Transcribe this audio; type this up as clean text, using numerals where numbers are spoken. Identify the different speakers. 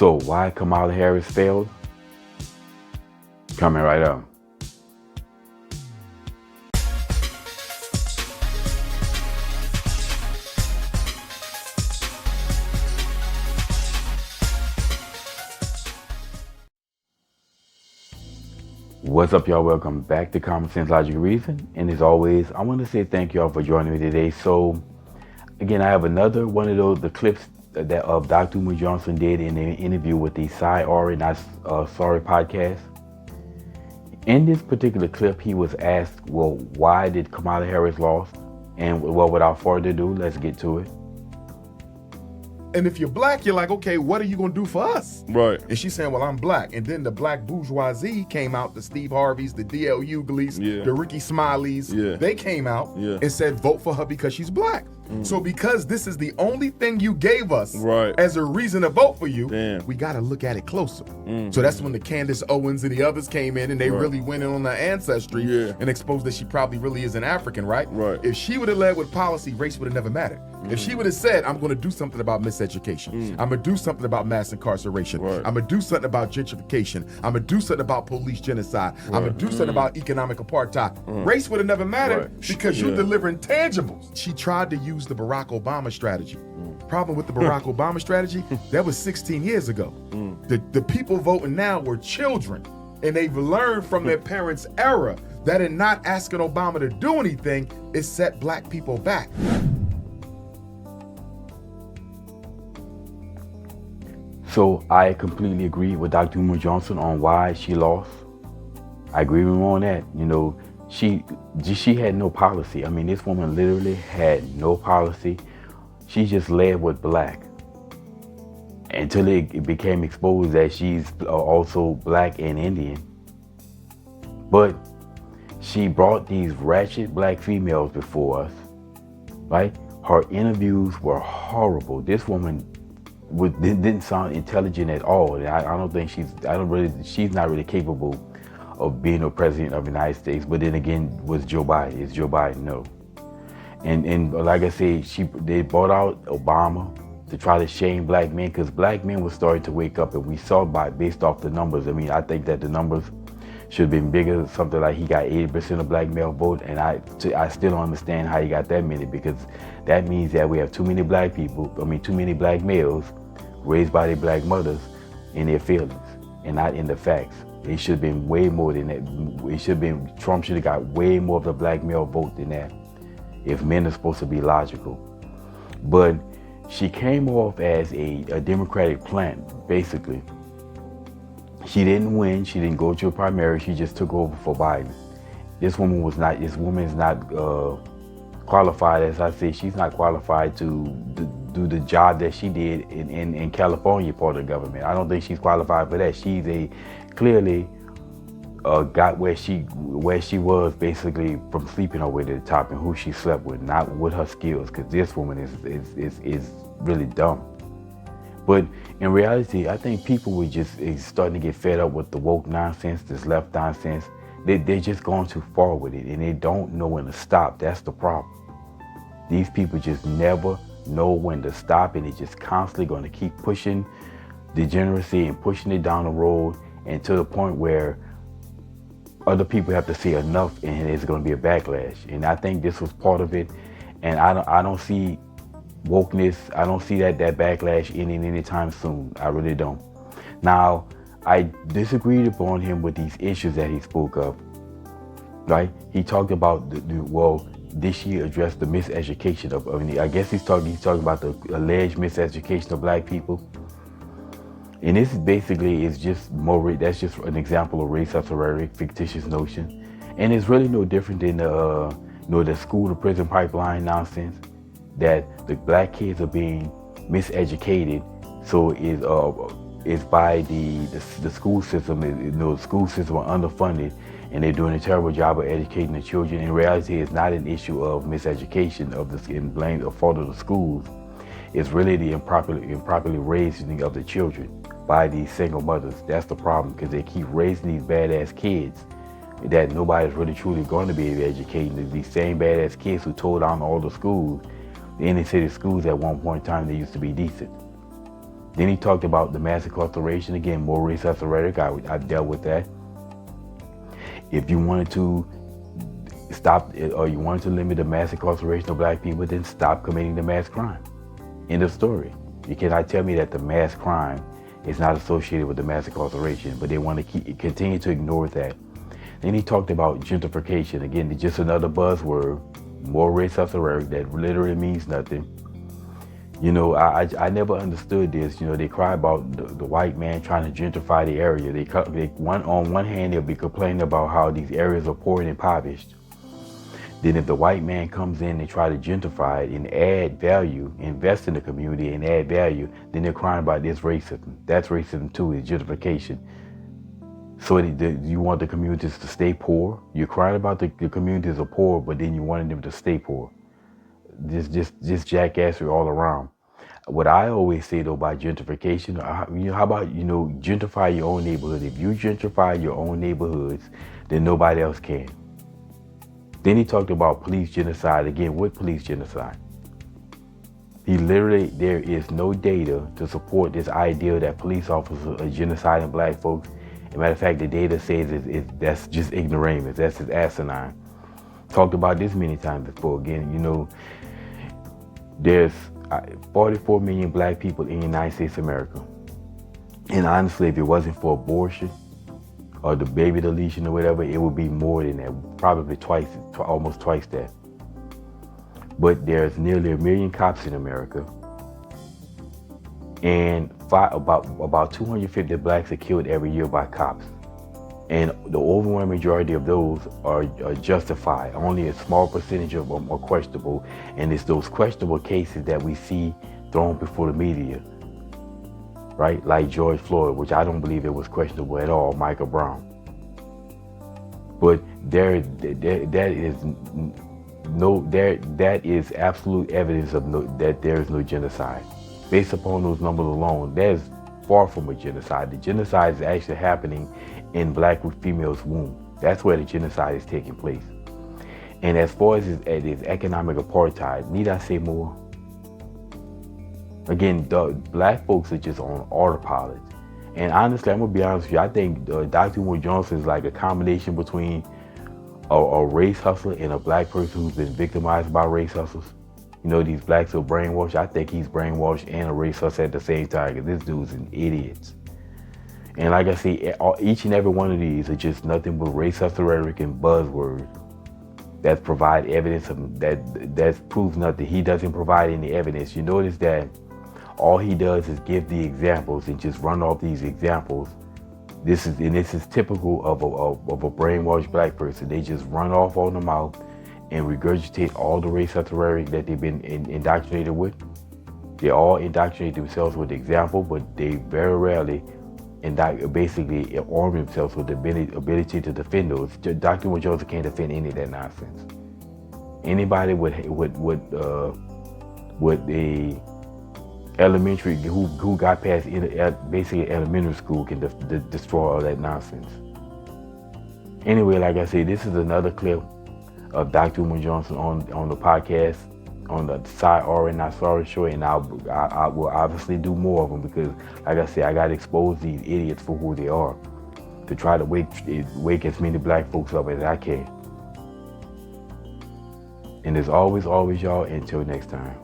Speaker 1: So why Kamala Harris failed? Coming right up. What's up, y'all? Welcome back to Common Sense Logic Reason. And as always, I want to say thank y'all for joining me today. So again, I have another one of the clips that of Dr. Umar Johnson did in an interview with the Ari Not Sorry podcast. In this particular clip, he was asked, well, why did Kamala Harris lose? And well, without further ado, let's get to it.
Speaker 2: And if you're black, you're like, okay, what are you going to do for us?
Speaker 3: Right.
Speaker 2: And she's saying, well, I'm black. And then the black bourgeoisie came out, the Steve Harveys, the D.L. Hugleys, the Ricky Smileys. They came out and said, vote for her because she's black. So because this is the only thing you gave us as a reason to vote for you, we got to look at it closer. So that's when the Candace Owens and the others came in and they really went in on her ancestry and exposed that she probably really is an African, right? If she would have led with policy, race would have never mattered. If she would have said, I'm going to do something about miseducation, I'm going to do something about mass incarceration, I'm going to do something about gentrification, I'm going to do something about police genocide, I'm going to do something about economic apartheid, race would have never mattered because you're delivering tangibles. She tried to use the Barack Obama strategy. Problem with the Barack Obama strategy, that was 16 years ago. The people voting now were children, and they've learned from their parents' era that in not asking Obama to do anything, it set black people back.
Speaker 1: So I completely agree with Dr. Umar Johnson on why she lost. I agree with him on that. You know, she had no policy. I mean, this woman literally had no policy. She just led with black until it became exposed that she's also black and Indian. But she brought these ratchet black females before us, right? Her interviews were horrible. This woman didn't sound intelligent at all. I don't think she's not really capable of being a president of the United States. But then again, was Joe Biden? Is Joe Biden? No. And like I said, they brought out Obama to try to shame black men because black men were starting to wake up, and we saw based off the numbers. I mean, I think that the numbers should have been bigger. Something like he got 80% of black male vote, and I still don't understand how he got that many, because that means that we have too many black people. I mean, too many black males raised by their black mothers in their feelings and not in the facts. It should have been way more than that. Trump should have got way more of the black male vote than that, if men are supposed to be logical. But she came off as a Democratic plant, basically. She didn't win. She didn't go to a primary. She just took over for Biden. This woman is not qualified. As I said, she's not qualified to do the job that she did in California part of the government. I don't think she's qualified for that. She's clearly got where she was basically from sleeping her way to the top and who she slept with, not with her skills, because this woman is really dumb. But in reality, I think people were just starting to get fed up with the woke nonsense, this left nonsense. They're just going too far with it, and they don't know when to stop. That's the problem. These people just never know when to stop, and they're just constantly going to keep pushing degeneracy and pushing it down the road, and to the point where other people have to say enough, and there's going to be a backlash. And I think this was part of it. And I don't see wokeness. I don't see that backlash ending anytime soon. I really don't. Now, I disagreed upon him with these issues that he spoke of. Right? He talked about did she address the miseducation of? I guess he's talking about the alleged miseducation of black people. And this is just more. That's just an example of race as a rhetoric, fictitious notion, and it's really no different than the school to prison pipeline nonsense. That the black kids are being miseducated, so it's by the school system. The school system are underfunded, and they're doing a terrible job of educating the children. In reality, it's not an issue of miseducation and blame or fault of the schools. It's really the improperly raising of the children by these single mothers. That's the problem, because they keep raising these badass kids that nobody's really truly going to be able to educate. These same badass kids who tore down all the schools, the inner city schools at one point in time, they used to be decent. Then he talked about the mass incarceration. Again, more racist rhetoric. I dealt with that. If you wanted to stop it, or you wanted to limit the mass incarceration of black people, then stop committing the mass crime. End of story. You cannot tell me that the mass crime is not associated with the mass incarceration, but they want to continue to ignore that. Then he talked about gentrification. Again, just another buzzword, more racist rhetoric that literally means nothing. You know, I never understood this. You know, they cry about the white man trying to gentrify the area. On one hand, they'll be complaining about how these areas are poor and impoverished. Then if the white man comes in and try to gentrify it and add value, invest in the community and add value, then they're crying about this racism. That's racism too, is gentrification. So you want the communities to stay poor? You're crying about the communities are poor, but then you wanted them to stay poor. Just jackassery all around. What I always say though about gentrification, how about, gentrify your own neighborhood? If you gentrify your own neighborhoods, then nobody else can. Then he talked about police genocide. Again, what police genocide? There is no data to support this idea that police officers are genociding black folks. As a matter of fact, the data says that's just ignoramus. That's just asinine. Talked about this many times before. Again, there's 44 million black people in the United States of America. And honestly, if it wasn't for abortion or the baby deletion or whatever, it would be more than that, probably almost twice that. But there's nearly 1 million cops in America, and about 250 blacks are killed every year by cops. And the overwhelming majority of those are justified. Only a small percentage of them are questionable, and it's those questionable cases that we see thrown before the media. Right, like George Floyd, which I don't believe it was questionable at all, Michael Brown. But that is absolute evidence that there is no genocide. Based upon those numbers alone, that is far from a genocide. The genocide is actually happening in black females' womb. That's where the genocide is taking place. And as far as its economic apartheid, need I say more? Again, the black folks are just on autopilot. And honestly, I'm gonna be honest with you, I think Dr. Umar Johnson is like a combination between a race hustler and a black person who's been victimized by race hustlers. These blacks are brainwashed. I think he's brainwashed and a race hustler at the same time, because this dude's an idiot. And like I say, each and every one of these are just nothing but race hustler rhetoric and buzzwords that provide evidence that proves nothing. He doesn't provide any evidence. You notice that all he does is give the examples and just run off these examples. This is typical of a brainwashed black person. They just run off on the mouth and regurgitate all the race rhetoric that they've been indoctrinated with. They all indoctrinate themselves with example, but they very rarely basically arm themselves with the ability to defend those. Dr. Umar Johnson can't defend any of that nonsense. Anybody with a elementary who got past basically elementary school can destroy all that nonsense. Anyway, like I said, this is another clip of Dr. Umar Johnson on the podcast, on the Ari Not Sorry Show, and I will obviously do more of them, because like I said, I got to expose these idiots for who they are, to try to wake as many black folks up as I can. And as always, y'all, until next time.